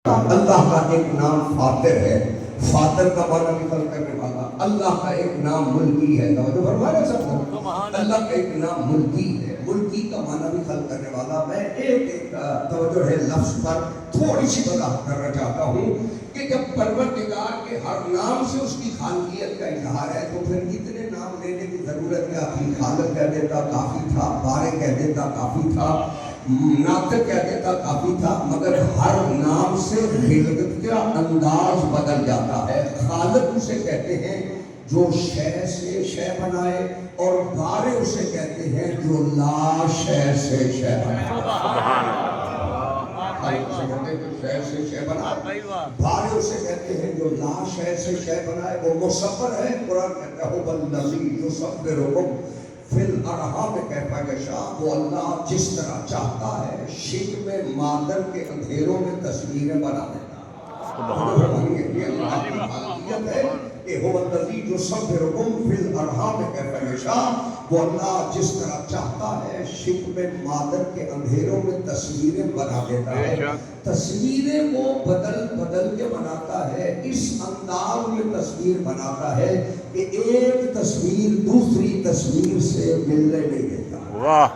اللہ کا ایک نام فاتر ہے، فاتر کا معنی بھی خلق کرنے والا۔ اللہ کا ایک نام ملکی ہے، توجہ فرمائے سب۔ اللہ کا ایک نام ملکی ہے، ملکی کا معنی بھی خلق کرنے والا۔ میں ایک توجہ ہے لفظ پر تھوڑی سی وضاحت کرنا چاہتا ہوں کہ جب پروردگار کے ہر نام سے اس کی خالقیت کا اظہار ہے تو پھر اتنے نام لینے کی ضرورت کیا تھی؟ خالق کہہ دیتا کافی تھا، بارے کہہ دیتا کافی تھا، ناطق کہہ دیتا کافی تھا، مگر ہر نام سے خلقت کا انداز بدل جاتا ہے۔ خالق اسے کہتے ہیں جو شے سے شے بنائے، اور بارے اسے کہتے ہیں جو لا شے سے شے بنائے۔ شے سے شے بنائے، بارے اسے کہتے ہیں جو لا شے سے شے بنائے۔ وہ مصور ہے، قرآن کہتا ہے والذی یصورکم فی الارحام کیف یشاء۔ وہ اللہ جس طرح چاہتا ہے شکم مادر کے اندھیروں میں تصویریں بنا دیتا ہے۔ یہ اللہ کی خالقیت ہے کہ هو الذی یصورکم فی الارحام کیف یشاء۔ وہ اللہ جس طرح چاہتا ہے شکم مادر کے اندھیروں میں تصویریں بنا دیتا ہے۔ تصویریں وہ بدل بدل کے بناتا ہے، اس انداز میں تصویر بناتا ہے کہ ایک تصویر دوسری تصویر سے ملنے نہیں دیتا۔ واہ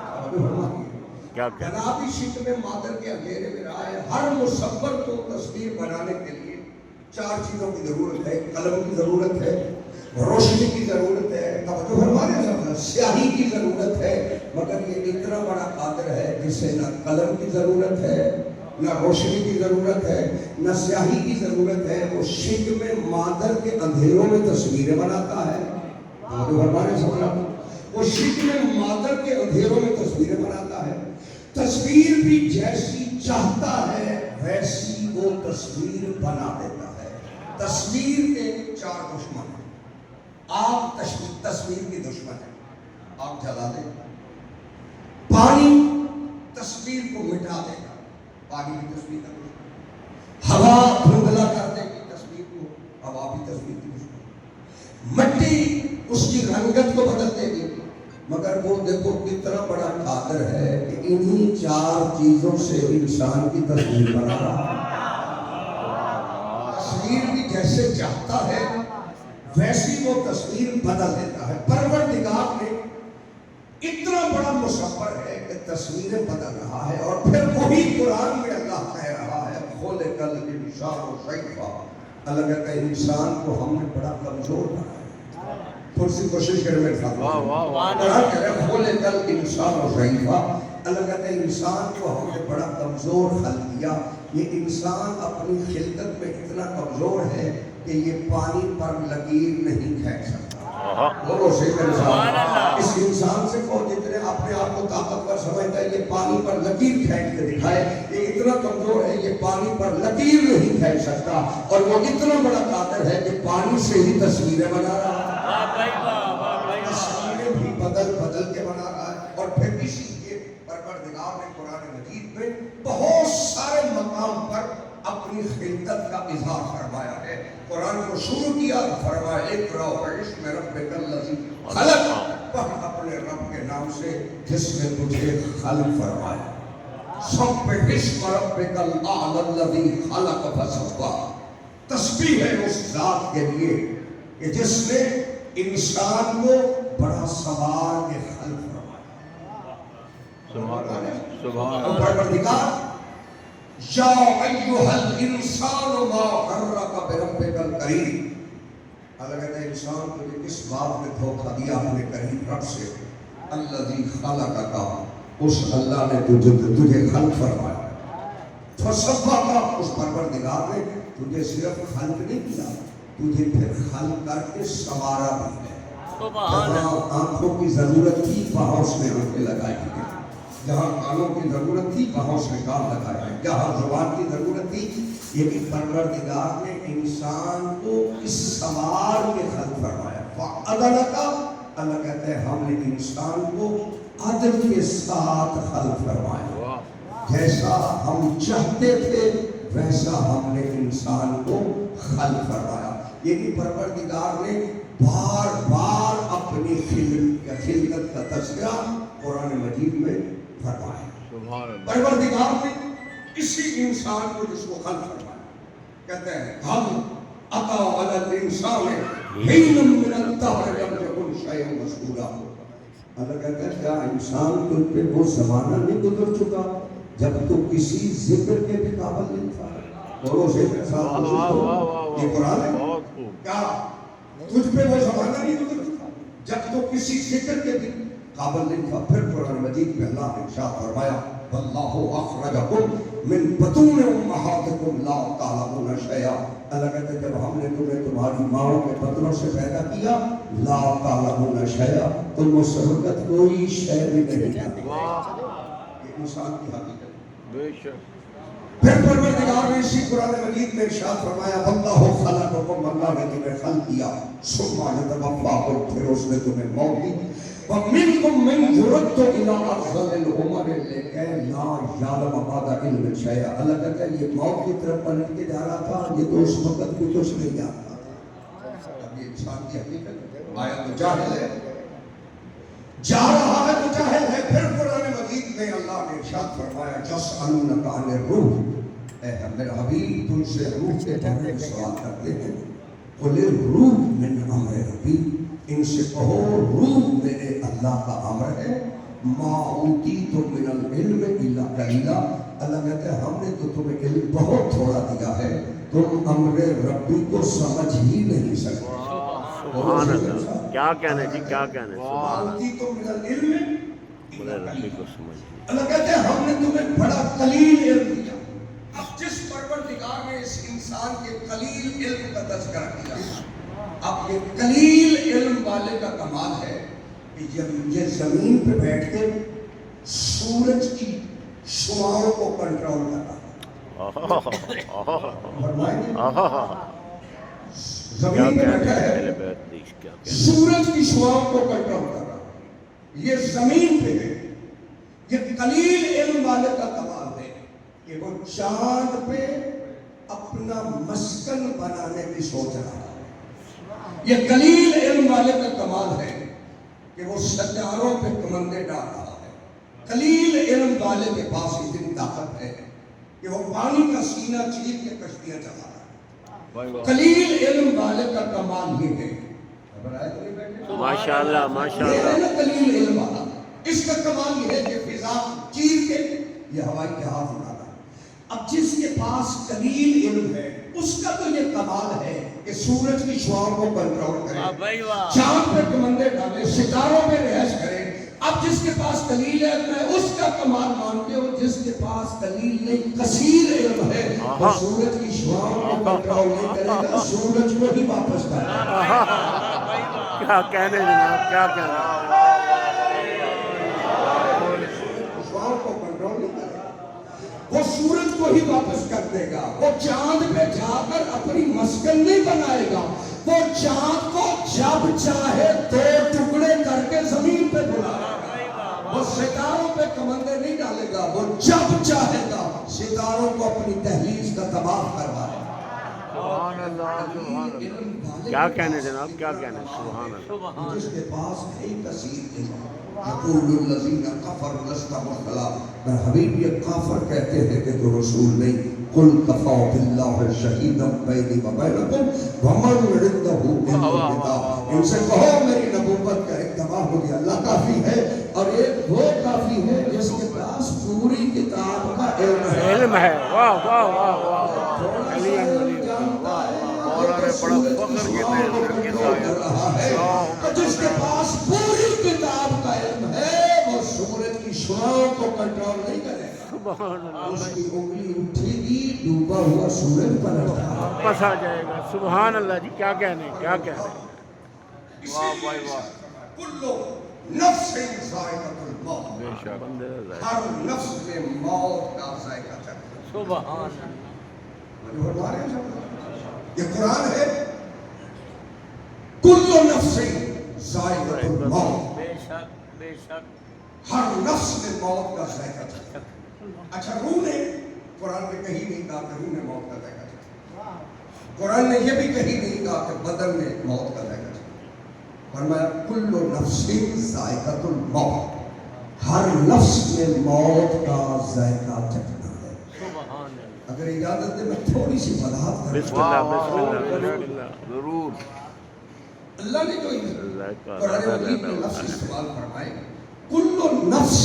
کیا جنابی شکم مادر کے اندھیرے میں رہا ہے۔ ہر مصور کو تصویر بنانے کے لیے چار چیزوں کی ضرورت ہے۔ قلم کی ضرورت ہے، روشنی کی ضرورت ہے، توجہ فرمانے سمجھا، سیاہی کی ضرورت ہے۔ مگر یہ اتنا بڑا قادر ہے جسے نہ قلم کی ضرورت ہے، نہ روشنی کی ضرورت ہے، نہ سیاہی کی ضرورت ہے۔ وہ شکم مادر کے اندھیروں میں تصویریں بناتا ہے۔ توجہ فرمانے سمجھا، وہ شکم مادر کے اندھیروں میں تصویریں بناتا ہے۔ تصویر بھی جیسی چاہتا ہے ویسی وہ تصویر بنا دیتا ہے۔ تصویر کے چار دشمن ہیں۔ آگ تصویر کی دشمن ہے، آگ جلا دے گا۔ پانی تصویر کو مٹا دے گا، پانی بھی تصویر کا دشمن۔ ہوا دھندلا کر دے گی تصویر کو، ہوا بھی تصویر کی دشمن۔ مٹی اس کی رنگت کو بدل دے گی، مگر وہ دیکھو کتنا بڑا قادر ہے کہ انہی چار چیزوں سے انسان کی تصویر بنا رہا ہے۔ تصویر بھی جیسے چاہتا ہے ویسی وہ تصویر بدل دیتا ہے۔ پروردگار نے اتنا بڑا مصور ہے کہ تصویریں بدل رہا ہے، اور پھر وہی قرآن میں اللہ کہہ رہا ہے خلق الانسان ضعیفا۔ اللہ کہتا ہے انسان کو ہم نے بڑا کمزور بنایا۔ تھوڑی سی کوشش کریں میرے ساتھ۔ قرآن کہہ رہا ہے خلق الانسان ضعیفا۔ اللہ کہتا ہے انسان کو ہم نے بڑا کمزور خلق کیا۔ یہ انسان اپنی خلقت میں اتنا کمزور ہے کہ یہ پانی پر لکیر نہیں کھینچ سکتا۔ بولو صحیح انسان، اس انسان سے کو جتنے اپنے آپ کو طاقتور سمجھتا ہے یہ پانی پر لکیر کھینچ کے دکھائے، یہ اتنا کمزور ہے یہ پانی پر لکیر نہیں کھینچ سکتا، اور وہ اتنا بڑا قادر ہے کہ پانی سے ہی تصویریں بنا رہا ہے، تصویریں بھی بدل بدل کے بنا رہا ہے۔ اور پھر اسی لیے پروردگار نے قرآن مجید میں بہت سارے مقام پر اپنی خلقت کا اظہار فرمایا ہے۔ قرآن کو شروع کیا فرمایا اقرأ باسم ربک الذی خلق، پڑھ اپنے رب کے نام سے جس نے تجھے خلق فرمایا۔ سبح اسم ربک الاعلی الذی خلق فسوی، تسبیح ہے اس ذات کے لیے کہ جس نے انسان کو بڑا سوار کے خلق فرمایا۔ سبحان اللہ۔ پروردگار یا ایھا الانسان ما غرک بربک الکریم، اللہ کہتا ہے انسان تجھے کس بات میں دھوکہ دیا اپنے کریم رب سے؟ الذی خلقک، اس اللہ نے تجھے خلق فرمایا۔ فسواک، اس پروردگار نے تجھے صرف خلق نہیں کیا، تجھے پھر خلق کر کے سنوارا بھی ہے۔ جہاں آنکھوں کی ضرورت تھی وہاں اس نے آنکھیں لگائی ہیں، جہاں کانوں کی ضرورت تھی وہاں اس نے کان لگایا ہے، جہاں زبان کی ضرورت تھی یہ بھی پروردگار نے انسان کو اس سوار کے خلق فرمایا۔ فعدل کا، اللہ کہتے ہیں ہم نے انسان کو عدل کے ساتھ خلق فرمایا، جیسا ہم چاہتے تھے ویسا ہم نے انسان کو خلق فرمایا۔ یہ بھی پروردگار نے بار بار اپنی خلقت کا تذکرہ قرآن مجید میں فرمایا۔ پروردگار نے اسی انسان کو جس کو خلق فرمایا کہتے ہیں ہم عطا علی الانسان حین من الدہر لم یکن شیئا مذکورا. اللہ کہتا ہے کیا انسان کو پہ وہ زمانہ نہیں گزر چکا جب تو کسی ذکر کے بھی قابل نہیں تھا. اور وہ ذکر صاحب یہ قرآن ہے. کیا تجھ پہ وہ زمانہ نہیں گزر چکا جب تو کسی ذکر کے بھی قابل نہیں تھا. پھر قرآن مجید میں اللہ نے ارشاد فرمایا واللہ اخرجکم من بطون امہاتکم لا تعلمون شیئا. اللہ کہتے ہیں جب ہم نے تمہیں تمہاری ماؤں کے بطنوں سے پیدا کیا لا تعلمون شیئا تم اس وقت کوئی شے بھی نہیں جانتے. یہ انسان کی حقیقت بے شک. پھر پروردگار نے اسی قرآن مجید میں ارشاد فرمایا واللہ خلقکم اللہ نے تمہیں خلق کیا ثم یتوفاکم پھر اس نے تمہیں موت دی وَمِنْكُمْ مَنْ يُرَدُّ إِلَىٰ أَرْذَلِ الْعُمَرِ لِكَيْ لَا يَعْلَمَ بَعْدَ عِلْمٍ شَيْئًا. اللہ کہتا ہے یہ موت کی طرف پلٹ کے جا رہا تھا یہ تو اس وقت بھی کچھ نہیں جانتا تھا. اب یہ انسان کی حقیقت ہے. آیا تو جاہل ہے جا رہا ہے تو جاہل ہے. پھر قرآن مجید میں اللہ نے ارشاد فرمایا يَسْأَلُونَكَ عَنِ الرُّوحِ اے میرے حبیب تم سے روح کے بارے میں سوال کرتے ہیں قُلِ الرُّوحُ مِنْ أَمْرِ رَبِّي ان سے کہو روح میرے اللہ کا امر ہے. ما اوتیتم من العلم الا قلیلا. اللہ کہتا ہے ہم نے تو تمہیں علم بہت تھوڑا دیا ہے تم امر ربی کو سمجھ ہی نہیں سکتے. سبحان اللہ. کیا کہنے جی کیا کہنے. ما اوتیتم من العلم الا ربی قلیلا. کو سمجھ. اللہ کہتے ہیں ہم نے تمہیں بڑا قلیل علم دیا. اب جس پروردگار نے اس انسان کے قلیل علم کا تذکرہ کیا اب یہ قلیل علم والے کا کمال ہے کہ جب یہ زمین پہ بیٹھ کے سورج کی شعاعوں کو کنٹرول کر رہا زمین پہ بیٹھا ہے سورج کی شعاعوں کو کنٹرول کر رہا. یہ زمین پہ ہے. یہ قلیل علم والے کا کمال ہے کہ وہ چاند پہ اپنا مسکن بنانے کی سوچ رہا ہے. یہ قلیل علم والے کا کمال ہے کہ وہ ستاروں پہ کمندیں ڈال رہا ہے. قلیل علم والے کے پاس اتنی طاقت ہے کہ وہ پانی کا سینہ چیر کے کشتیاں چلا رہا ہے. قلیل علم والے کا کمال یہ ہے. ماشاءاللہ ماشاءاللہ. قلیل علم والا اس کا کمال یہ ہے کہ فضا چیر کے یہ ہوائی جہاز اڑا رہا ہے. اب جس کے پاس قلیل علم ہے اس کا تو یہ کمال ہے کہ سورج کی شعاعوں کو کنٹرول کرے چاند پہ کمندے ڈالے ستاروں پہ رہائش کرے. اب جس کے پاس قلیل علم ہے اس کا کمال مانتے ہو. جس کے پاس قلیل نہیں کثیر علم ہے وہ سورج کی شعاعوں کو کنٹرول نہیں کرے گا سورج کو ہی واپس کرے گا. کیا کہنے جناب کیا کہنے. شعاعوں کو کنٹرول نہیں کرے گا وہ سورج کو ہی واپس کر دے گا. وہ چاند پہ جا کر اپنی مسکن نہیں بنائے گا. وہ چاند کو جب چاہے دو ٹکڑے کر کے زمین پہ بلائے گا. وہ ستاروں پہ کمندے نہیں ڈالے گا. وہ جب چاہے گا ستاروں کو اپنی دہلیز کا تباہ کروائے گا. سبحان اللہ سبحان اللہ. کیا کہنے جناب کیا کہنے. سبحان اللہ. جس کے پاس ہے کثیر علم یقول الذین کفروا لست مرسلا. میں حبیب یہ کافر کہتے ہیں کہ تو رسول نہیں. قل کفی باللہ شہیدا بینی و بینکم ومن عنده علم الکتاب. ان سے کہو میری نبوت کا ایک گواہ مجھے اللہ کافی ہے اور ایک وہ کافی ہے جس کے پاس پوری کتاب کا علم ہے. واہ واہ واہ واہ. علی جانتا ہے مولانا بڑا فخر کے جس کے پاس پوری کتاب کا علم ہے وہ سورج کی شعاعوں کو کنٹرول نہیں کرے گا. اس کی انگلی اٹھے گی ڈوبا ہوا سورج پلٹا واپس آ جائے گا. سبحان اللہ جی کیا کہنے کیا کہنے. واہ واہ واہ. کل نفس ذائقۃ الموت. بے شک ہر نفس میں موت کا ذائقہ چکھا. سبحان اللہ. یہ قرآن ہے. کل نفس ذائقۃ الموت. بے شک بے شک. ہر نفس میں موت کا ذائقہ چکھا. اچھا روح نے قرآن میں کہیں نہیں کہا کہ روح نے موت کا ذائقہ چکھا. قرآن نے یہ بھی کہیں نہیں کہا کہ بدن نے موت کا ذائقہ چکھا. فرمایا کل نفس ذائقۃ الموت. ہر نفس میں موت کا ذائقہ چکھنا ہے. اگر اجازت دے میں تھوڑی سی وضاحت کروں. بسم اللہ بسم اللہ بسم اللہ ضرور. اللہ نے جو قرآن مجید میں لفظ استعمال فرمائے کل نفس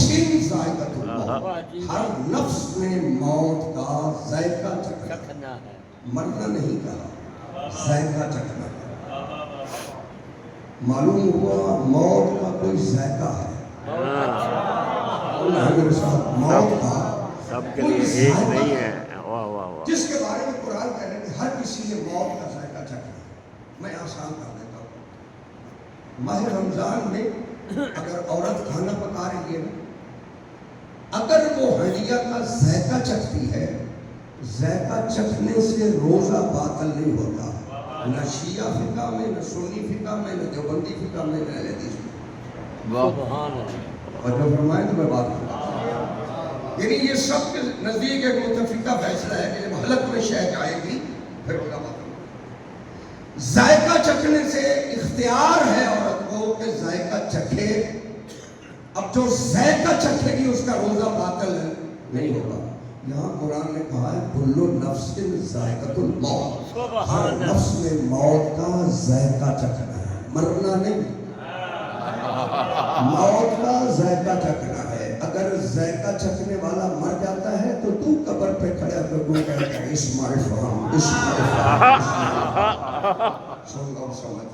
ذائقۃ الموت، ہر نفس نے موت کا ذائقہ چکھنا ہے. مرنا نہیں کہا، ذائقہ چکھنا ہے. معلوم ہوا موت کا کوئی ذائقہ ہے. اللہ میرے ساتھ موت کا سب کے لیے ایک نہیں ہے. واہ واہ واہ. جس کے بارے میں قرآن کہہ رہے ہیں کہ ہر کسی نے موت کا ذائقہ چکھنا ہے. میں آسان کر دیتا ہوں. ماہ رمضان میں اگر عورت کھانا پکا رہی ہے نا، اگر وہ ہنڈیا کا ذائقہ چکھتی ہے، ذائقہ چکھنے سے روزہ باطل نہیں ہوتا. نہ شیعہ فقہ میں، نہ سنی فقہ میں، نہ دیوبندی فقہ میں، نہ اہل حدیث میں. اور جو فرمائے تو میں بات کروں، یعنی یہ سب کے نزدیک ایک متفقہ فیصلہ ہے کہ جب حلق میں شے جائے گی پھر روزہ باطل. ذائقہ چکھنے سے اختیار ہے عورت کو کہ ذائقہ چکھے. اب جو ذائقہ چکھے گی اس کا روزہ باطل نہیں ہوگا. یہاں قرآن نے کہا ہے کل نفس ذائقۃ الموت، ہر نفس نے موت کا ذائقہ چکھنا ہے، مرنا نہیں. موت کا ذائقہ چکھنا ہے. اگر ذائقہ چکھنے والا مر جاتا ہے تو تو قبر پہ کھڑے ہو کے کہتا ہے اسماعیل فہم اسماعیل سن لو سمجھ.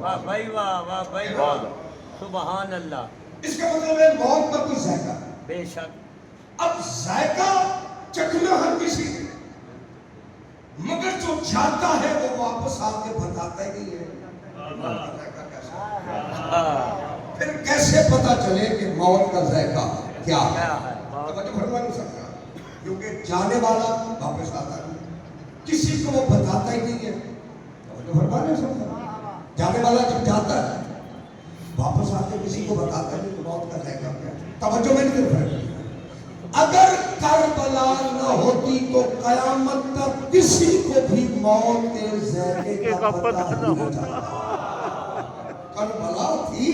واہ بھائی واہ، واہ بھائی واہ، سبحان اللہ. اس کا مطلب ہے موت کا کوئی ذائقہ ہے. بے شک. اب ذائقہ چکھنا ہر کسی نے، مگر جو جاتا ہے وہ واپس آ کے بتاتا ہی نہیں ہے. پھر کیسے پتا چلے کہ موت کا ذائقہ کیا ہے؟ توجہ فرما نہیں سکتا، کیونکہ جانے والا واپس آتا نہیں، کسی کو وہ بتاتا ہی نہیں ہے. توجہ فرما نہیں سکتا. جانے والا جب جاتا ہے واپس آ کے کسی کو بتاتا نہیں کہ موت کا ذائقہ کیا ہے. توجہ میں نہیں کر رہا. اگر کربلا نہ ہوتی تو قیامت تک کسی کو بھی موت کے ذائقے کا پتہ نہ ہوتا. کربلا تھی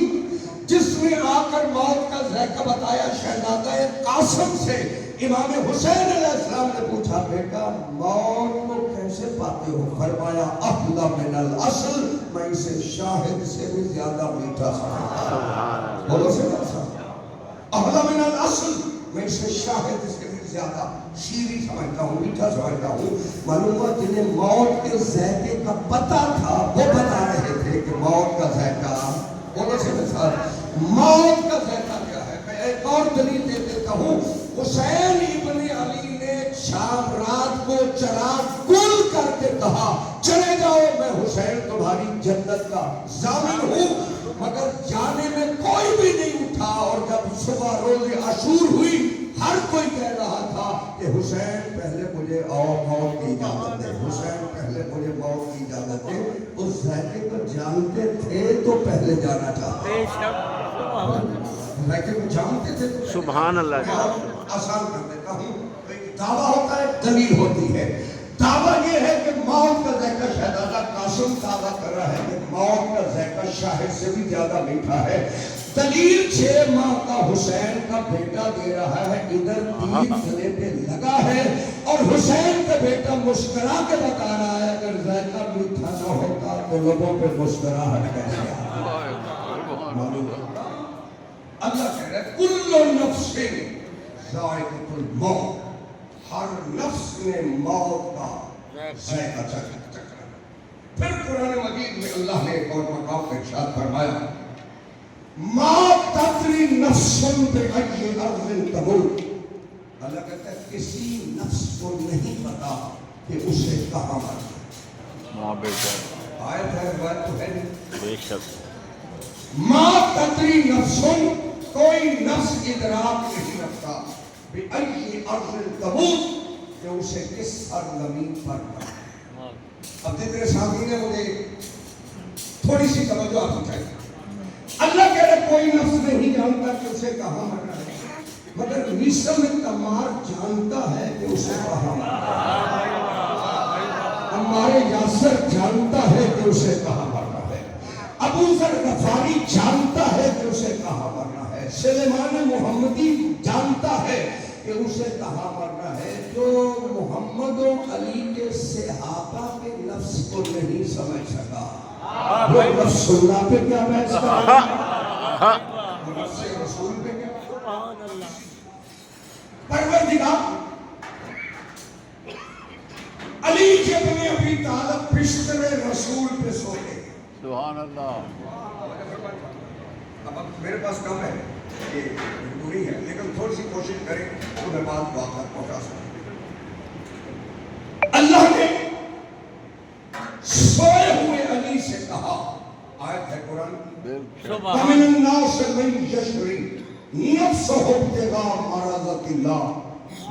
جس نے آ کر موت کا ذائقہ بتایا شہزادہ قاسم سے. امام حسین علیہ السلام نے پوچھا بیٹا موت کو کیسے پاتے ہو؟ فرمایا احلی من الاصل، میں اسے شاہد سے بھی زیادہ میٹھا سمجھتا. بولو سے احلی من الاصل، میں اسے شاہد سے بھی زیادہ شیریں سمجھتا ہوں، میٹھا سمجھتا ہوں. معلوم ہوا جنہیں موت کے ذائقے کا پتہ تھا وہ بتا رہے تھے کہ موت کا ذائقہ. بولو سے موت کا ذائقہ کیا ہے؟ میں ایک اور دلیل دے دیتا ہوں. حسین ابن علی نے شام رات کو چراغ گل کر کے کہا چلے جاؤ میں حسین تمہاری جنت کا ضامن ہوں، مگر جانے میں کوئی بھی نہیں اٹھا. اور جب صبح روز عاشور ہوئی ہر کوئی کہہ رہا تھا کہ حسین پہلے مجھے اور موت کی اجازت دے، حسین پہلے مجھے موت کی اجازت دے. اس ذائقے کو جانتے تھے تو پہلے جانا چاہتے. ذائقے کو جانتے تھے تو سبحان اللہ. آسان کر دیتا ہوں. دعویٰ ہوتا ہے، دلیل ہوتی ہے. دعویٰ یہ ہے کہ موت کا ذائقہ شہزادہ قاسم دعویٰ کر رہا ہے کہ موت کا ذائقہ شاہد سے بھی زیادہ میٹھا ہے. دلیل 6 ماہ کا حسین کا بیٹا دے رہا ہے، ادھر تیر گلے پہ لگا ہے اور حسین کا بیٹا مسکرا کے بتا رہا ہے اگر ذائقہ میٹھا نہ ہوتا تو لوگوں پہ مسکراہٹ کیسے آتا. معلوم ہے اللہ کہہ رہا ہے کل نفس ذائقۃ الموت، ہر نفس نے موت کا ذائقہ چکھنا. پھر قرآن مجید میں اللہ نے ایک اور مقام پہ ارشاد فرمایا ما تدری نفس بأی ارض تموت. اللہ کہتا ہے کسی نفس کو نہیں پتا کہ اسے کہاں مرنا. آیت ہے روایت تو ہے نہیں. بے شک. ما تدری نفس، کوئی نفس ادراک نہیں رکھتا بأی ارض تموت کہ اسے کس سرزمین پر مرنا. اب جتنے ساتھی نے مجھے تھوڑی سی توجہ آپ چاہیے. اللہ کہہ رہے کوئی نفس نہیں جانتا کہ اسے کہاں مرنا ہے، مگر نسم تمار جانتا ہے کہ اسے کہاں مرنا ہے. ہمارے یاسر جانتا ہے کہ اسے کہاں مرنا ہے. ابو ذر غفاری جانتا ہے کہ اسے کہاں مرنا ہے. سلیمان محمدی جانتا ہے کہ اسے کہا مرنا ہے جو محمد و علی کے صحابہ کے نفس کو نہیں سمجھ سکا، وہ نفس اللہ پہ کیا بحث کرا، نفس رسول پہ کیا؟ سبحان اللہ پروردگار علی کے ابن ابی طالب بستر رسول پہ سوتے۔ سبحان اللہ۔ اب میرے پاس کم ہے، یہ مجبوری ہے، لیکن تھوڑی سی کوشش کریں تو میں بات تک پہنچا سکوں۔ اللہ نے سوئے ہوئے علی سے کہا، آیت ہے قرآن کی، سبحان وَمِنَ النَّاسِ مَن يَشْرِي نَفْسَهُ ابْتِغَاءَ مَرْضَاتِ اللَّهِ،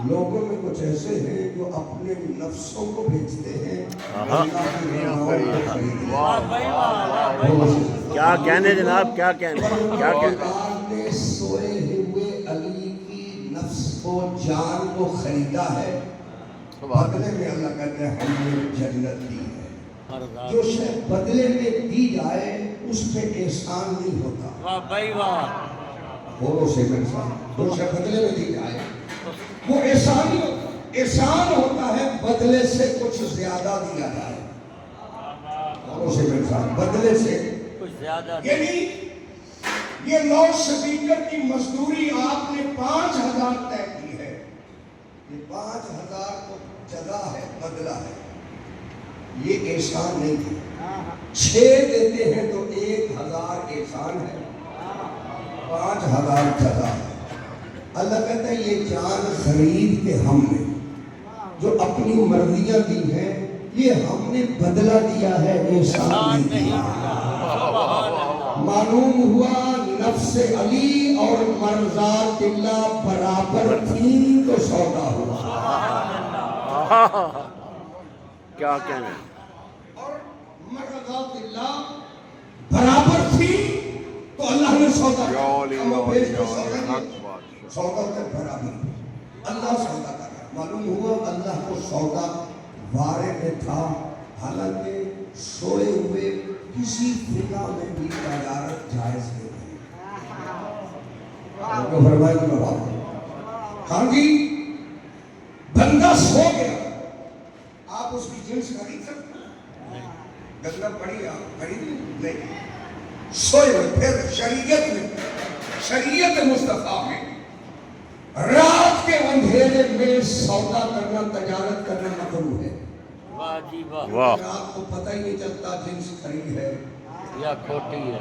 لوگوں میں کچھ ایسے ہیں جو اپنے نفسوں کو بیچتے ہیں اللہ کی رضا کو خریدنے۔ واہ بھائی واہ واہ بھائی واہ۔ کیا کہنے جناب، کیا کہنے، کیا کہنے؟ پروردگار نے سوئے ہوئے علی کی نفس کو، جان کو خریدا ہے، بدلے میں اللہ کہتے ہیں ہم نے جنت دی ہے۔ جو شے بدلے میں دی جائے اس پہ احسان نہیں ہوتا۔ واہ بھائی واہ۔ بولو سے میرے ساتھ، جو شے بدلے میں دی جائے وہ احسان نہیں ہوتا، احسان ہوتا ہے بدلے سے کچھ زیادہ دیا جائے۔ بولو سے میرے ساتھ، بدلے سے کچھ زیادہ یعنی یہ لاؤڈ سپیکر کی مزدوری آپ نے 5,000 طے کی ہے، یہ 5,000 کو جزا ہے، بدلہ ہے، یہ احسان نہیں ہے۔ 6 دیتے ہیں تو 1,000 احسان ہے، 5,000 جزا ہے۔ اللہ کہتا ہے یہ جان خرید کے ہم نے جو اپنی مرضیاں دی ہیں یہ ہم نے بدلہ دیا ہے، احسان نہیں دیا۔ معلوم ہوا نفس علی اور مرضات اللہ برابر تھی تو سودا ہوا۔ کیا کہنے؟ اور مرضات اللہ برابر تھی تو اللہ نے سودا سودا کے برابر اللہ سودا کر رہا۔ معلوم ہوا اللہ کو سودا وارے میں تھا، حالانکہ سوئے ہوئے کسی فقہ میں بھی تجارت جائز نہیں ہے۔ فرمایا کہ میں بات ہاں جی، بندہ سو گیا، آپ اس کی جنس خرید سکتے ہیں؟ گندہ پڑی آپ خرید نہیں، سوئے ہوئے۔ پھر شریعت مصطفیٰ میں رات کے اندھیرے میں سودا کرنا، تجارت کرنا مکروہ ہے۔ واہ جی واہ۔ رات کو پتہ ہی نہیں چلتا جنس خرید ہے یا کھوٹی ہے،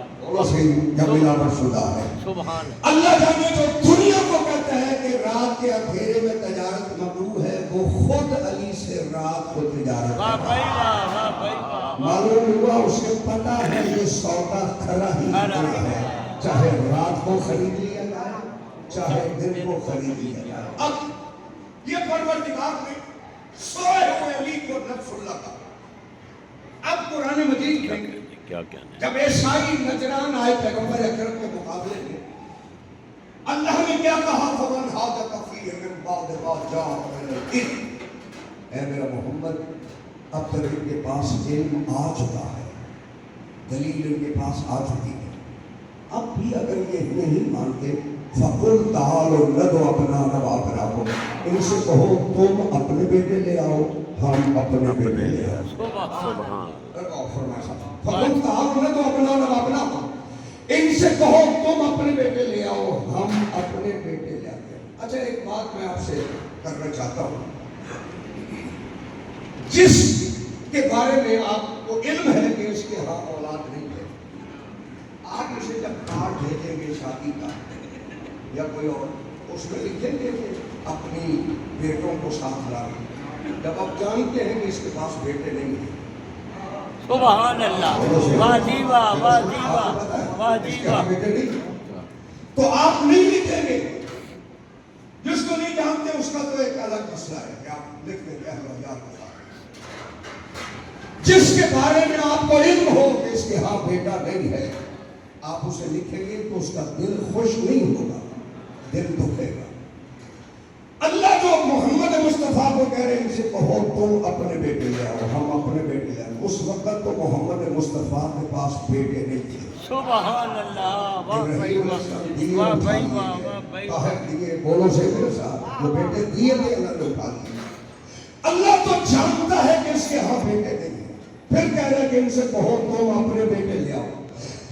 یا ملاوٹ شدہ ہے۔ سبحان اللہ جانے جو دنیا کو کہتا ہے کہ رات کے اندھیرے میں تجارت مکروہ ہے، وہ خود علی سے رات کو تجارت واہ کرتا بھائی ہے۔ واہ واہ بھائی واہ۔ معلوم ہوا اسے پتا ہے یہ سودا کھرا ہی ہے، چاہے رات کو خرید لیا جائے چاہے دن کو خرید لیا جائے۔ اب یہ پروردگار نے سوئے ہوئے علی کو نفس اللہ کا، اب قرآن مجید میں کیا کہنے؟ جب عیسائی نجران آئے پیغمبر اکرم کے مقابلے میں، اللہ نے کیا کہا؟ فمن حاجۃ فیہ من بعد ما جاءک من العلم، اے میرا محمد اب تک ان کے پاس علم آ چکا ہے، دلیل ان کے پاس آ چکی ہے، اب بھی اگر یہ نہیں مانتے فَقُلْ تَعَالُوا نَدْعُ أَبْنَاءَنَا وَأَبْنَاءَكُمْ، ان سے کہو تم اپنے بیٹے لے آؤ ہم اپنے بیٹے لے آؤ۔ سبحان۔ فَقُلْ تَعَالُوا نَدْعُ أَبْنَاءَنَا وَأَبْنَاءَكُمْ، ان سے کہو تم اپنے بیٹے لے آؤ ہم اپنے بیٹے لے آتے ہیں۔ اچھا ایک بات میں آپ سے کرنا چاہتا ہوں، جس کے بارے میں آپ کو علم ہے کہ اس کے ہاں اولاد نہیں ہے، آپ اسے جب کارڈ بھیجیں گے شادی کا یا کوئی اور، اس میں لکھیں گے کہ اپنی بیٹوں کو ساتھ لائیں، جب آپ جانتے ہیں کہ اس کے پاس بیٹے نہیں ہیں۔ سبحان اللہ، واہ جی واہ واہ جی واہ واہ جی واہ۔ بیٹے نہیں تو آپ نہیں لکھیں گے، جس کو نہیں جانتے اس کا تو ایک الگ مسئلہ ہے کہ آپ لکھ دیں گے احمدیات کے ساتھ۔ جس کے بارے میں آپ کو علم ہو کہ اس کے ہاں بیٹا نہیں ہے، آپ اسے لکھیں گے تو اس کا دل خوش نہیں ہوگا، دل دکھے گا۔ اللہ جو محمد مصطفیٰ کو کہہ رہے ہیں ان سے کہو تم اپنے بیٹے لے آؤ ہم اپنے بیٹے لے آؤ، اس وقت تو محمد مصطفیٰ کے پاس بیٹے نہیں تھے۔ سبحان اللہ، واہ بھائی واہ واہ بھائی واہ واہ بھائی واہ۔ بولو سے میرے ساتھ وہ بیٹے دیے تھے اللہ نے اٹھا لیے. اللہ تو جانتا ہے کہ اس کے ہاں بیٹے نہیں ہیں. پھر کہہ رہا کہ ان سے کہو تم اپنے بیٹے لے آؤ.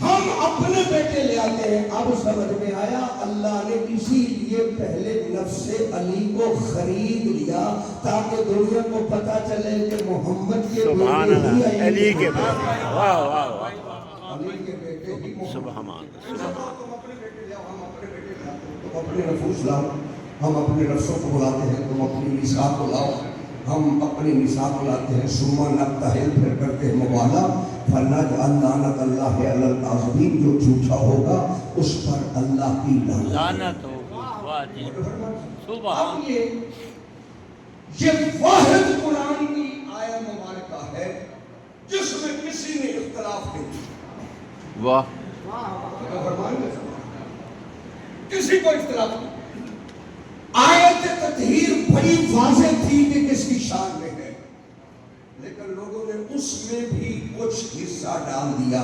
ہم اپنے بیٹے لے آتے ہیں. اب سمجھ میں آیا اللہ نے اسی لیے پہلے نفس علی کو خرید لیا تاکہ دنیا کو پتا چلے کہ محمد کے سبحان بیٹے ہی اللہ علی کے بیٹے واہ واہ واہ علی کے بیٹے ہی محمد. سبحان اللہ تم اپنے بیٹے لاؤ, ہم اپنے بیٹے لاتے ہیں. تم اپنے نفوس لاؤ, ہم اپنے نفسوں کو بلاتے ہیں. تم اپنی نساء کو لاؤ, ہم اپنی نساء کو لاتے ہیں. ثم نبتہل, پھر کرتے ہیں مبالغہ. فنجعل لعنت اللہ علی الکاذبین, جو جھوٹا ہوگا اس پر اللہ کی لعنت. لعنت ہوگی. واہ جی سبحان. اب یہ واحد قرآن کی آیت مبارکہ ہے جس میں کسی نے اختلاف نہیں کیا. واہ کسی کو اختلاف نہیں. آیت تطہیر بڑی واضح تھی کہ کس کی شان میں ہے, لیکن لوگوں نے اس میں بھی کچھ حصہ ڈال دیا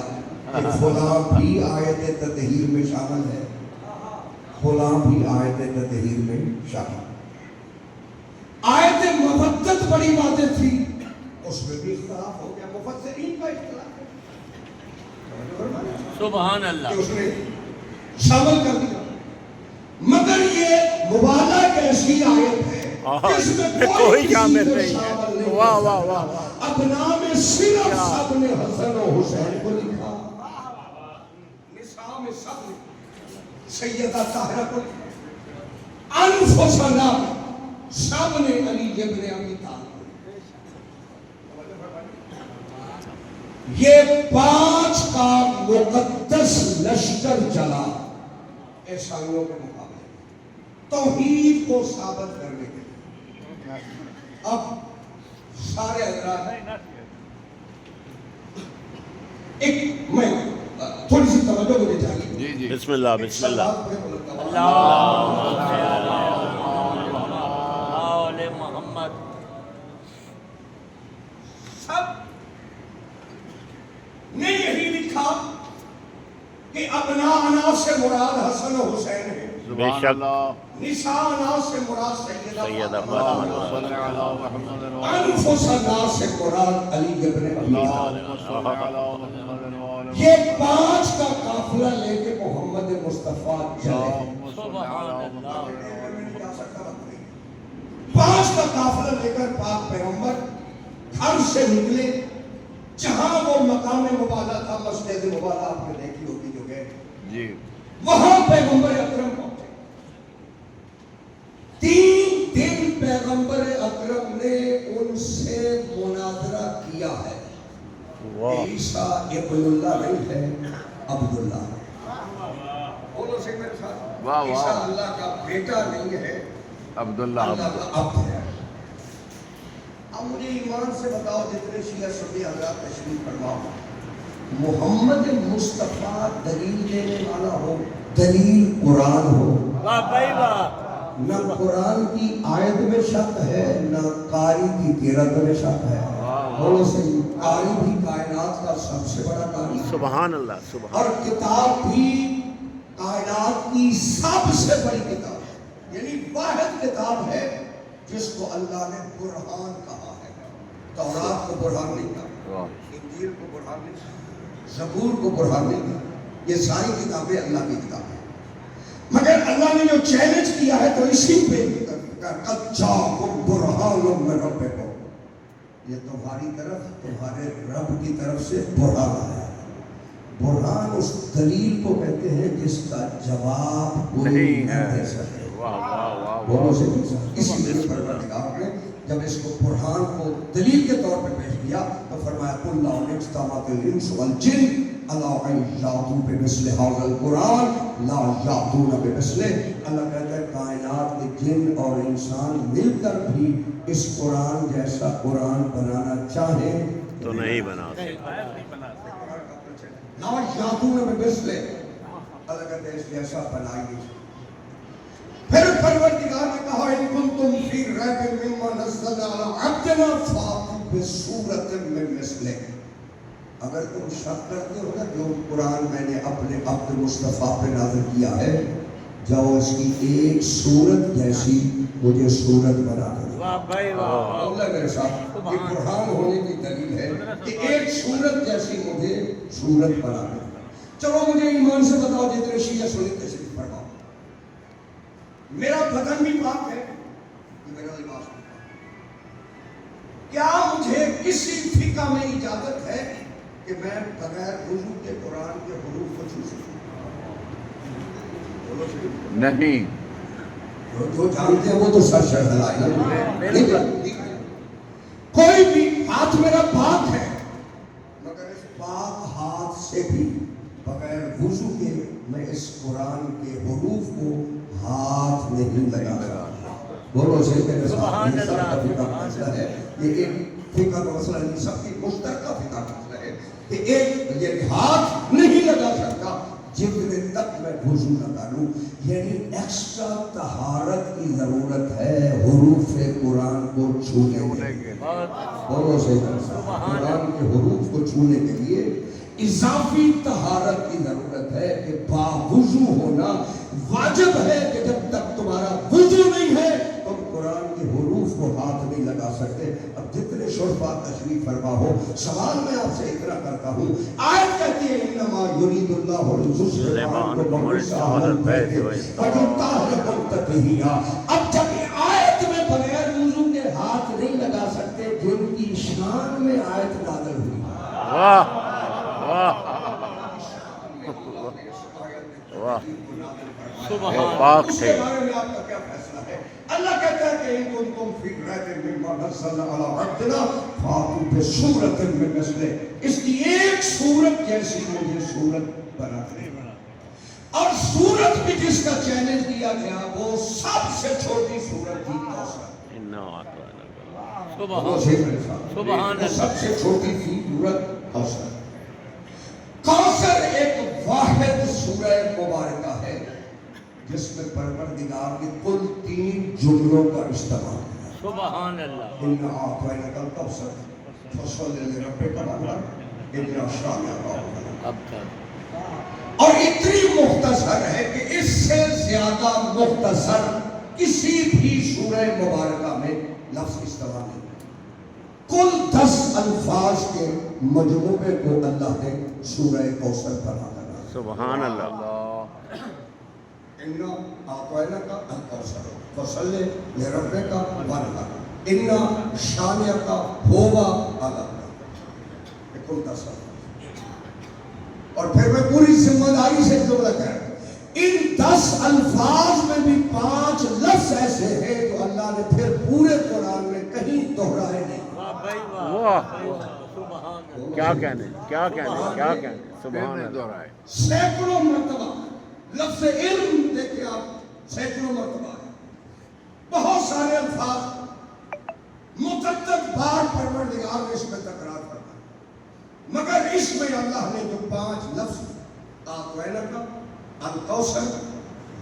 کہ فلاں بھی آیت تطہیر میں شامل ہے, فلاں بھی آیت تطہیر میں شامل ہے. آیت مودت بڑی واضح تھی, اس میں بھی اختلاف ہو گیا. مفسرین کا اختلاف ہے سبحان اللہ. کہ اس نے شامل کر دیا. مگر یہ مبالغہ ایک ایسی آیت ہے جس میں کوئی شامل چیز نہیں شامل ہے. نہیں. واہ واہ واہ واہ. ابنا میں صرف سب نے حسن و حسین کو لکھا, نساء میں سب نے سیدہ طاہرہ کو لکھا, انفسنا سب نے علی ابن ابی طالب کو لکھا. یہ 5 کا مقدس لشکر چلا عیسائیوں کے مقابلے توحید کو ثابت کرنے کے لیے. اب سارے حضرات ایک میں تھوڑی سی توجہ مجھے چاہیے. بسم اللہ بسم اللہ. آل محمد. سب نے یہی لکھا کہ ابناء سے مراد حسن و حسین ہے, بے شک نساء سے مراد سیدہ سیدہ فاطمہ. انفسنا سے مراد علی ابن ابی طالب. یہ 5 کا قافلہ لے کے محمد مصطفیٰ چلے. سبحان اللہ. 5 کا قافلہ لے کر پاک پیغمبر گھر سے نکلے. جہاں وہ مقام مبالغہ تھا, مسجد مبالغہ آپ نے دیکھی ہوگی جو گئے جی, وہاں پیغمبر اکرم پہنچے. 3 دن پیغمبر اکرم نے ان سے مناظرہ کیا ہے. عیسیٰ ابن اللہ نہیں ہے, عبداللہ. بولو سے میرے ساتھ, عیسیٰ اللہ کا بیٹا نہیں ہے, عبداللہ اللہ کا عبد ہے. اب مجھے ایمان سے بتاؤ, جتنے شیعہ سنی حضرات تشریف فرماؤ, محمد مصطفیٰ دلیل دینے والا ہو, دلیل قرآن ہو, واہ بھائی واہ. نہ قرآن کی آیت میں شک ہے, نہ قاری کی قرأت میں شک ہے. بولو صحیح. قاری بھی کائنات کا سب سے بڑا قاری ہے, سبحان اللہ سبحان. اور کتاب بھی کائنات کی سب سے بڑی کتاب ہے. یعنی واحد کتاب ہے جس کو اللہ نے برہان کہا ہے. تورات کو برہان نہیں کہا, انجیل کو برہان نہیں کہا, زبور کو برہان نہیں کہا. یہ ساری کتابیں اللہ کی کتابیں ہیں. مگر اللہ نے جو چیلنج کیا ہے تو اسی پہ قد جاءکم برہان من ربکم, یہ تمہاری طرف, تمہارے رب کی طرف سے برہان آیا ہے. برہان اس دلیل کو کہتے ہیں جس کا جواب کوئی نہ دے سکے. بولو سے اسی لیے پروردگار نے جب اس کو برہان کو دلیل کے طور پہ پیش کیا تو فرمایا قل لا اجتمعت الانس والجن علی ان یأتوا بمثل هذا القرآن لا یأتون بمثلہ. اللہ کہتا ہے کائنات کے جن اور انسان مل کر بھی اس قرآن جیسا قرآن بنانا چاہیں تو نہیں بنا لا یأتون بمثلہ. اللہ کہتا ہے اس جیسا بنائیے. پھر پروردگار نے کہا ان کنتم فی ریب مما نزلنا علی عبدنا فاتوا بسورۃ من مثلہ. اگر تم شک کرتے ہو نا جو قرآن میں نے اپنے عبد مصطفیٰ پہ نازل کیا ہے جاؤ اس کی ایک صورت جیسی مجھے صورت بنا دو. واہ بھائی واہ اللہ میرے ساتھ یہ قرآن ہونے کی دلیل ہے کہ ایک صورت جیسی مجھے صورت بنا دو. چلو مجھے ایمان سے بتاؤ جتنے شیعہ سنی تشریف فرماؤ. میرا بدن بھی پاک ہے, میرا لباس بھی پاک ہے. کیا مجھے کسی فقہ میں اجازت ہے کہ میں بغیر وضو کے قرآن کے حروف کو چھو سکوں؟ نہیں. جو جانتے ہیں وہ تو سر شر ہلائے. کوئی بھی ہاتھ میرا پاک ہے, مگر اس پاک ہاتھ سے بھی بغیر وضو کے میں اس قرآن کے حروف کو ہاتھ نہیں لگا رہا. بولو صحیح میرے ساتھ. یہ سب کا فقہ کا مسئلہ ہے. یہ ایک فقہ کا مسئلہ نہیں, سب کی مشترکہ فقہ کا مسئلہ ہے کہ ایک یہ ہاتھ نہیں لگا سکتا جتنے تک میں وضو نہ کروں. یعنی ایکسٹرا طہارت کی ضرورت ہے حروف قرآن کو چھونے کے لیے. بولو صحیح. قرآن کے حروف کو چھونے کے لیے اضافی طہارت کی ضرورت ہے کہ باوضو ہونا واجب ہے کہ جب تک تمہارا وضو نہیں ہے تم قرآن کے حروف کو ہاتھ نہیں لگا سکتے. اب جتنے شرفا تشریف فرما ہو, سوال میں آپ سے اتنا کرتا ہوں. آیت کہتی ہے انما یرید اللہ ليذهبكم اهل البيت ويطهركم تطہیرا. اب جب آیت میں بغیر وضو کے ہاتھ نہیں لگا سکتے جن کی شان میں آیت نازل ہوئی. واہ واہ واہ, وہ پاک تھے. آپ کا کیا فیصلہ ہے؟ اللہ کہتا ہے کہ ان کنتم فی ریب مما نزلنا علی عبدنا فاتوا بسورۃ من مثلہ. اس کی ایک سورت جیسی مجھے سورت بنا دے. اور سورت بھی جس کا چیلنج کیا گیا وہ سب سے چھوٹی سورت تھی کوثر. سبحان اللہ. سب سے چھوٹی تھی سورت کوثر. کوثر ایک واحد سورہ مبارکہ ہے جس میں پروردگار نے کل 3 جملوں کا استعمال کیا. سبحان اللہ. ان اعطیناک الکوثر فصلی لربک وانحر انا شانئک ابتر. اور اتنی مختصر ہے کہ اس سے زیادہ مختصر کسی بھی سورہ مبارکہ میں لفظ استعمال نہیں. کل 10 الفاظ کے مجموعے کو اللہ نے سورہ کوثر بنا کر. سبحان اللہ. انا اعطیناک الکوثر فصلی لربک وانحر انا شانئک هو الابتر. یہ کل 10 الفاظ. اور پھر میں پوری ذمہ داری سے جملہ کہہ رہا ہوں, ان 10 الفاظ میں بھی 5 لفظ ایسے ہیں جو اللہ نے پھر پورے قرآن میں کہیں دہرائے نہیں. واہ, کیا کہنے کیا کہنے کیا کہنے. سبحان اللہ. سینکڑوں مرتبہ لفظ علم دیکھیں آپ, سینکڑوں مرتبہ ہے. بہت سارے الفاظ متعدد بار پروردگار نے اس میں تکرار کرنا, مگر اس میں اللہ نے جو 5 لفظ اعطیناک الکوثر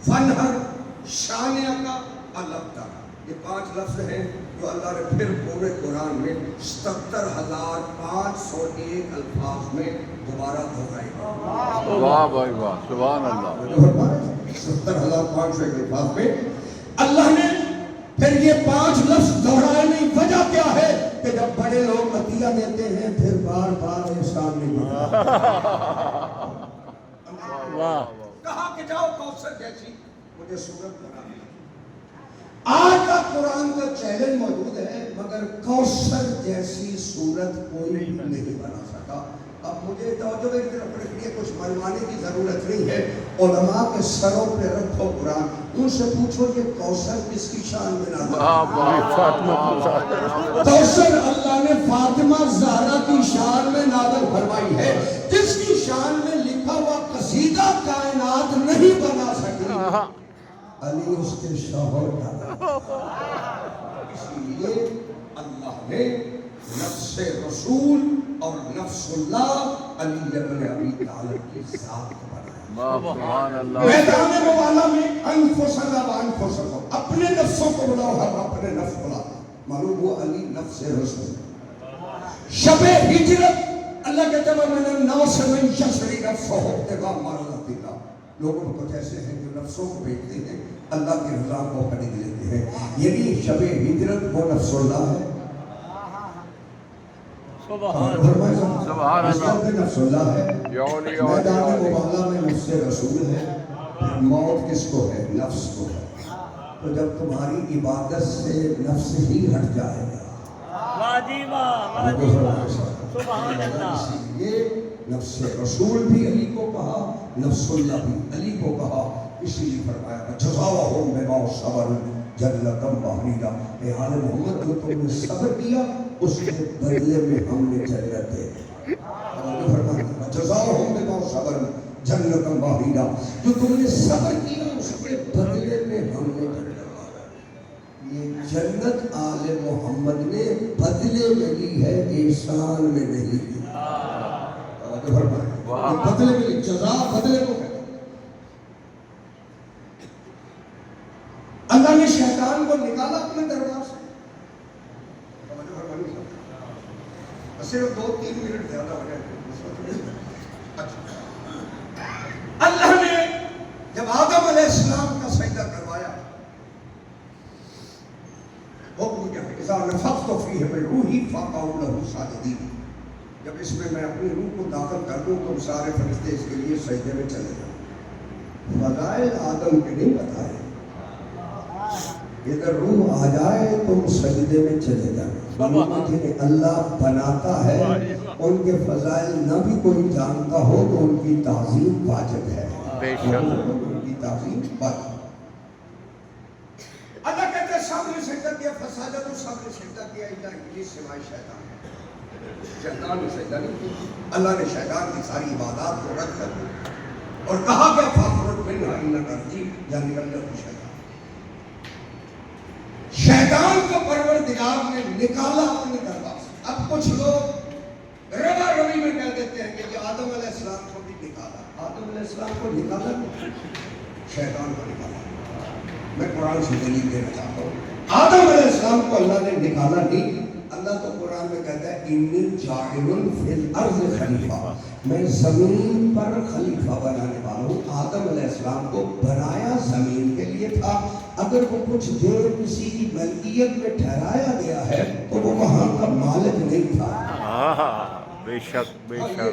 وانحر شانئک الابتر, یہ 5 لفظ ہیں جو اللہ نے پھر پورے قرآن میں 77,501 الفاظ میں دوبارہ دہرائے. واہ بھائی واہ, سبحان اللہ. 77,501 الفاظ میں اللہ نے پھر یہ 5 لفظ دہرائے نہیں. وجہ کیا ہے کہ جب بڑے لوگ عطیہ دیتے ہیں پھر بار بار احسان نہیں ہوتا. واہ. کہا کہ جاؤ کوثر جیسی مجھے صورت بنا دی. آج کا قرآن کا چیلنج موجود ہے, مگر کوثر جیسی صورت کوئی بھی نہیں بنا سکا. اب مجھے توجہ ایک طرف رکھنی ہے, کچھ منوانے کی ضرورت نہیں ہے. علماء کے سروں پہ رکھو قرآن, ان سے پوچھو کہ کوثر کس کی شان میں نازل ہوئی. کوثر اللہ نے فاطمہ زہرا کی شان میں نازل فرمائی ہے, جس کی شان میں لکھا ہوا قصیدہ کائنات نہیں بنا سکی. علی اس کے شوہر ڈالا. اسی لیے اللہ نے نفس رسول اور نفس اللہ علی ابن ابی طالب کی ذات کو بنایا. سبحان اللہ. میدان مبالا میں انفسنا وانفسکم, اپنے نفسوں کو بلاؤ, ہم اپنے نفس بلاؤ. معلوم ہوا علی نفس رسول. شب ہجرت اللہ کہتے ہیں میں نے 9 سے من شسری نفسہ ابتغاء مرضات اللہ. لوگوں کو کچھ ایسے ہیں جو نفسوں کو بیچتے ہیں، اللہ کی رضا کو خرید لیتے ہیں. یعنی شب ہجرت وہ نفس اللہ ہے. سبحان اللہ نفس اللہ ہے. میدان مباہلہ میں نفس رسول ہے. پھر موت کس کو ہے؟ نفس کو ہے. تو جب تمہاری عبادت سے نفس ہی ہٹ جائے گا، سبحان اللہ. اسی لیے نفس رسول بھی علی کو کہا، نفس اللہ بھی علی کو کہا. اسی لیے فرمایا جزاؤہم بما صبروا جنۃ وحریرا. اے آل محمد جو تم نے صبر کیا اس کے بدلے میں ہم نے جنت دے دی. فرمایا جزاؤہم بما صبروا جنۃ وحریرا. جو تم نے صبر کیا اس کے بدلے میں ہم نے جنت. یہ جنت آل محمد نے بدلے میں لی ہے، احسان میں نہیں لی. بدلے میں لی، جزا بدلے کو کہتے ہیں. اللہ نے شیطان کو نکالا اپنے دربار سے. صرف 2-3 منٹ زیادہ ہو جائے. اللہ نے جب آدم علیہ السلام کا سجدہ کروایا، حکم کیا ہے؟ اذا نفخت فیہ من روحی فقعوا لہ ساجدین. جب اس میں اپنی روح کو داخل کر دوں تو سارے فرشتے اس کے لیے سجدے میں چلے جائیں. فضائل آدم کے نہیں بتائے، ادھر روح آ جائے تم سجدے میں چلے جائیں. جنہیں اللہ بناتا ہے ان کے فضائل نہ بھی کوئی جانتا ہو تو ان کی تعظیم واجب ہے. ان کی تعظیم واجب. اللہ کہتے ہیں سب نے سجدہ کیا، فسجدوا تو سب نے سجدہ کیا الا ابلیس سوائے شیطان. شیطان نے سجدہ نہیں کیا. اللہ نے شیطان کی ساری عبادات کو رد کر دیا اور کہا کہ فاخرج منھا انک رجیم، یعنی اللہ کی شیطان. شیطان کو پروردگار نے نکالا اپنے دربار سے. اب کچھ لوگ روا روی میں کہہ دیتے ہیں کہ یہ آدم علیہ السلام کو بھی نکالا. آدم علیہ السلام کو نکالا نہیں، شیطان کو نکالا. میں قرآن سے دلیل دینا چاہتا ہوں. آدم علیہ السلام کو اللہ نے نکالا نہیں. اللہ تو قرآن میں کہتا ہے انی جاعل فی الارض خلیفہ، میں زمین پر خلیفہ بنانے والا ہوں. آدم علیہ السلام کو بنایا زمین کے لیے تھا. اگر وہ کچھ دیر کسی کی ملکیت میں ٹھہرایا گیا ہے تو وہ وہاں کا مالک نہیں تھا. بے شک بے شک.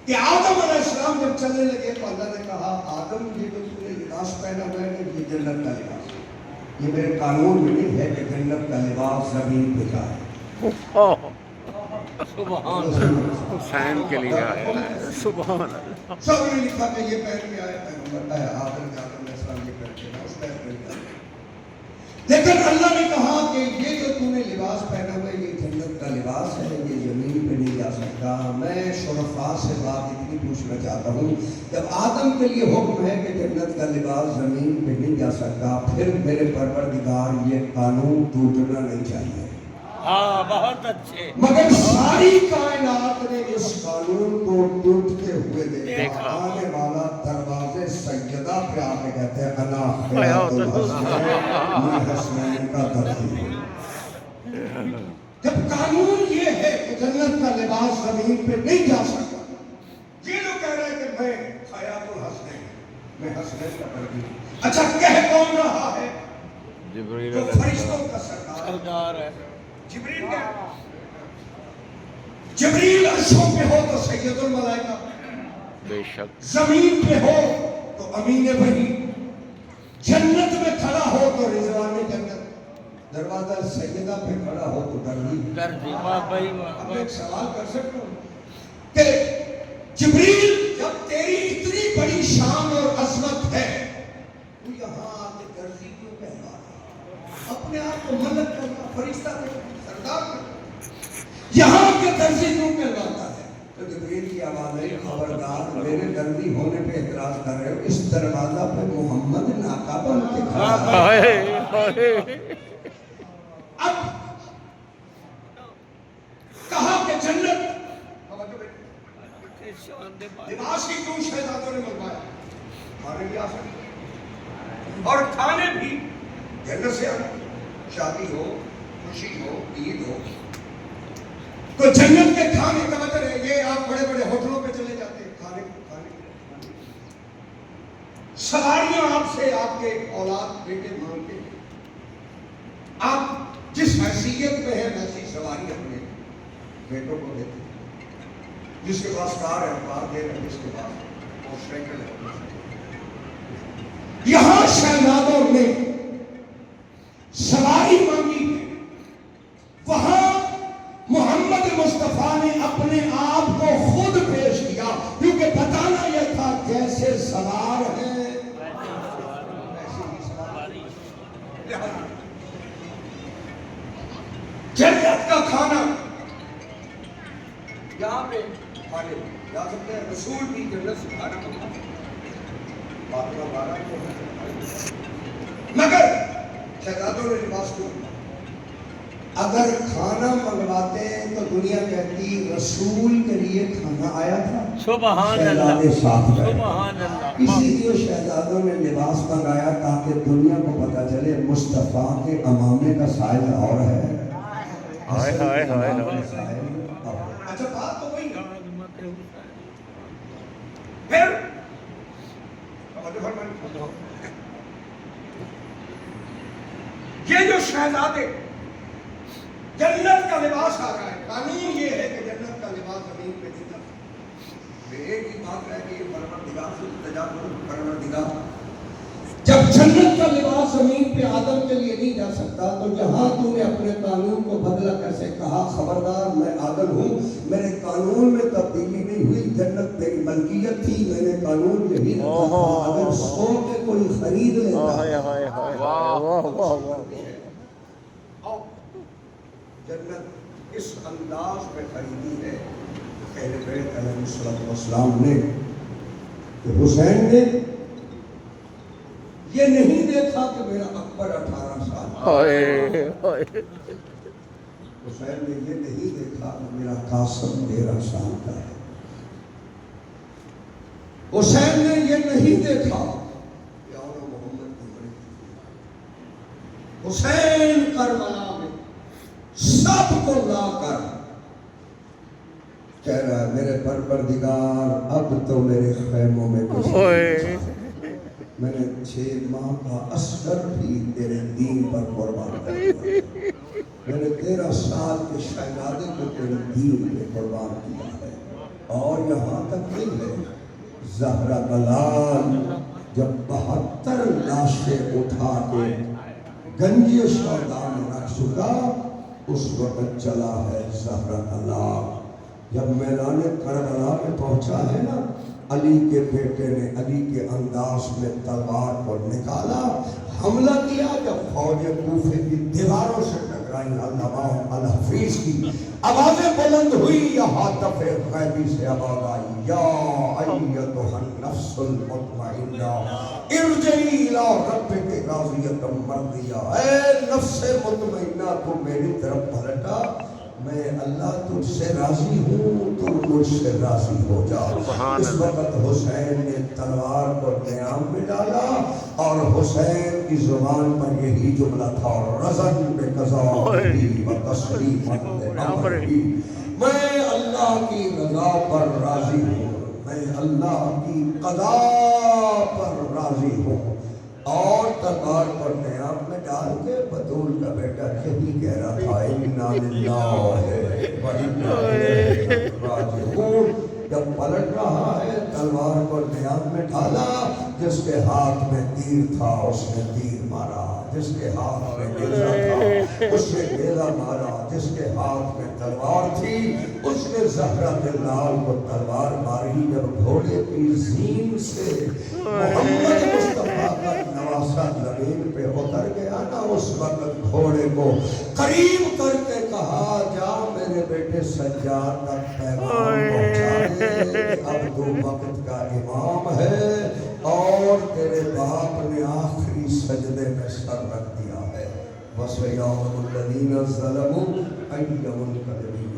کہ آدم علیہ السلام جب چلنے لگے تو اللہ نے کہا آدم یہ جو تم نے لباس پہنا ہوا ہے یہ جنت کا لباس ہے. یہ میرے قانون میں نہیں ہے کہ جنت کا لباس زمین پہ جائے. حسین کے لیے آیا ہے. سبحان اللہ. سب نے لکھا کہ یہ پہن کے آئے پیغمبر ہے. آدم علیہ السلام یہ پہن کے آئے اس پہن کے آئے. لیکن اللہ نے کہا کہ یہ جو تم نے لباس پہنا ہوا ہے یہ جنت کا لباس ہے، یہ زمین پہ نہیں جا سکتا. میں شرفاء سے بات اتنی پوچھنا چاہتا ہوں، جب آدم کے لیے حکم ہے کہ جنت کا لباس زمین پہ نہیں جا سکتا، پھر میرے پروردگار یہ قانون ٹوٹنا نہیں چاہیے. ہاں بہت اچھے. مگر ساری کائنات نے اس قانون کو ٹوٹتے ہوئے دیکھا. آنے والا دروازے سیدہ پہ آ کے کہتے ہیں انا حیات الحسن، میں حسنین کا درخی ہوں. جب قانون یہ ہے کہ جنت کا لباس زمین پہ نہیں جا سکتا، یہ لوگ کہہ رہے ہیں کہ میں حیات الحسن، میں حسنین کا درخی ہوں. اچھا کہہ کون رہا ہے؟ جبریل جو فرشتوں کا سردار ہے. جبریل کیا؟ جبریل عرشوں پہ ہو تو سید الملائکہ، بے شک. زمین پہ ہو تو امین وحی، جنت میں کھڑا ہو تو رضوان جنت، دروازہ سیدہ پہ کھڑا ہو تو درزی. اب ایک سوال کر سکتا ہوں کہ جبریل جب تیری اتنی بڑی شان اور عظمت ہے تو یہاں آ کے درزی کیوں کہنا؟ اپنے آپ کو ملک کرنا، فرشتہ کرنا، سردار کرنا، یہاں کے درزی کیوں کہلاتا ہے؟ تو جبریل کی آواز ہے خبردار، میرے درزی ہونے پہ اعتراض کر رہے ہو، اس دروازہ پہ محمد ناکا بن کے کھڑا ہے. اب کہا کہ جنت لباس کی کیوں شہزادوں نے منوایا؟ کھانے بھی آ سکتے اور کھانے بھی جنت سے آنے. شادی ہو، خوشی ہو، عید ہو تو جنت کے کھانے کا مطلب ہے یہ آپ بڑے بڑے ہوٹلوں پہ چلے جاتے ہیں سواریاں آپ سے آپ کے اولاد بیٹے مانگتے ہیں، آپ جس حیثیت میں ہیں ویسی سواری اپنے بیٹوں کو دیتے ہیں، جس کے پاس کار ہے کار دے رہے ہیں، جس کے پاس موٹر سائیکل ہے۔ یہاں شہزادوں نے سواری مانگی ہے، وہاں محمد مصطفیٰ نے اپنے آپ کو خود پیش کیا، کیونکہ بتانا یہ تھا جیسے سوار ہیں جنت کا کھانا یہاں پہ کھانے جا سکتے ہیں، رسول بھی جنت سے کھانا منگواتے ہیں، مگر شہزادوں نے لباس کیوں؟ اگر کھانا منگواتے تو دنیا کہتی رسول کے لیے کھانا آیا تھا، سبحان اللہ، شہزادے ساتھ گئے، سبحان اللہ، اسی لیے شہزادوں نے لباس منگایا تاکہ دنیا کو پتا چلے مصطفیٰ کے امامے کا سائل اور ہے۔ اچھا بات تو وہی پھر یہ جو شہزادے جنت کا لباس آ رہا ہے، قانون یہ ہے کہ جنت کا لباس زمین پہ نہیں جاتا۔ ایک ہی بات ہے کہ یہ پروردگار سے التجا کرو، پروردگار جب جنت کا لباس زمین پہ آدم کے لیے نہیں جا سکتا تو جہاں تو نے اپنے قانون کو بدلا کیسے؟ کہا خبردار میں عادل ہوں، میرے قانون میں تبدیلی نہیں ہوئی، جنت میری ملکیت تھی، میں نے قانون یہی رکھا تھا، اگر سو کے کوئی خرید لیتا جنت اس انداز میں خریدی ہے اہل بیت علیہ السلام نے کہ حسین نے یہ نہیں دیکھا کہ میرا اکبر 18 سال، حسین نے یہ نہیں دیکھا کہ میرا قاسم 13 سال کا ہے، حسین نے یہ نہیں دیکھا کہ اور محمد کی بڑی، حسین کربلا میں سب کو لا کر کہہ رہا ہے میرے پروردگار اب تو میرے خیموں میں کچھ میں نے 6 ماہ کا اصغر بھی تیرے دین پر قربان کر دیا، میں نے 13 سال کے شہزادے کو تیرے دین پہ قربان کیا ہے، اور یہاں تک نہیں ہے، زہرا بلال جب 72 لاشیں اٹھا کے گنج شہداء میں رکھ چکا، اس وقت چلا ہے زہرا بلال، جب میدان کربلا میں پہنچا ہے نا، علی کے بیٹے نے علی کے انداز میں تلوار کو نکالا، حملہ کیا، جب فوج کوفے کی دیواروں سے ٹکرائی، علامہ الحفیظ کی آوازیں بلند ہوئی، یا ہاتف غیبی سے آواز آئی، یا ایتھا النفس المطمئنہ ارجعی الی ربک راضیۃ مرضیہ، اے نفس مطمئنہ تو میری طرف پلٹا، میں اللہ تجھ سے راضی ہوں، تو مجھ سے راضی ہو جا۔ اس وقت حسین نے تلوار کو نیام میں ڈالا، اور حسین کی زبان پر یہی جملہ تھا، رضن بقضائہ و تسلیما لامرہ، میں اللہ کی رضا پر راضی ہوں، میں اللہ کی قضا پر راضی ہوں، اور تلوار کو نیام میں ڈال کے بطول کا بیٹا یہی کہہ رہا تھا، اِنَّا لِلَّهِ وَإِنَّا إِلَيْهِ رَاجِعُونَ، جب پلٹ رہا ہے تلوار کو نیام میں ڈالا، جس کے ہاتھ میں تیر تھا اس نے تیر مارا، جس کے ہاتھ میں نیزہ تھا اس نے نیزہ مارا، جس کے ہاتھ میں تلوار تھی اس نے زہرا بلال کو تلوار ماری، جب گھوڑے کی زین سے محمد مصطفیٰ کا نواسا زمین پہ اتر گیا نا، اس وقت گھوڑے کو قریب کر کے کہا، جا میرے بیٹے سجاد تک پیغام پہنچا دے، اب تو وقت کا امام ہے، اور تیرے باپ نے آخری سجدے میں سر رکھ دیا ہے، وَسَيَعْلَمُ الَّذِينَ ظَلَمُوا أَيَّ مُنقَلِبٍ